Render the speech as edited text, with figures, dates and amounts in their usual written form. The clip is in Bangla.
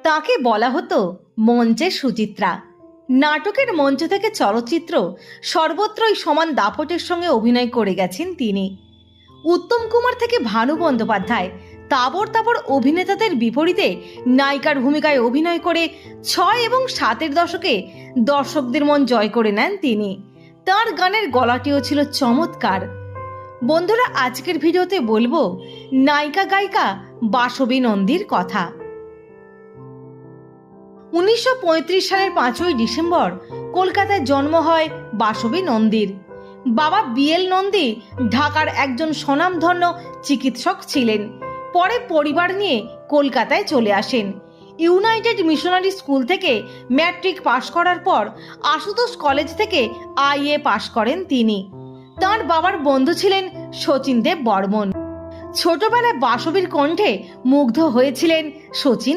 তাকে বলা হতো মঞ্চের সুচিত্রা। নাটকের মঞ্চ থেকে চলচ্চিত্র সর্বত্রই সমান দাপটের সঙ্গে অভিনয় করে গেছেন তিনি। উত্তম কুমার থেকে ভানু বন্দ্যোপাধ্যায় তাবড় তাবড় অভিনেতাদের বিপরীতে নায়িকার ভূমিকায় অভিনয় করে ৬ এবং ৭-এর দশকে দর্শকদের মন জয় করে নেন তিনি। তার গানের গলাটিও ছিল চমৎকার। বন্ধুরা, আজকের ভিডিওতে বলবো নায়িকা গায়িকা বাসবী নন্দীর কথা। 1935 সালের 5ই ডিসেম্বর কলকাতায় জন্ম হয় বাসবী নন্দীর। বাবা বিএল নন্দী ঢাকার একজন স্বনামধন্য চিকিৎসক ছিলেন। পরে পরিবার নিয়ে কলকাতায় চলে আসেন। ইউনাইটেড মিশনারি স্কুল থেকে ম্যাট্রিক পাশ করার পর আশুতোষ কলেজ থেকে আইএ পাশ করেন তিনি। তার বাবার বন্ধু ছিলেন শচীন দেব বর্মন। ছোটবেলায় বাসবীর কণ্ঠে মুগ্ধ হয়েছিলেন শচীন।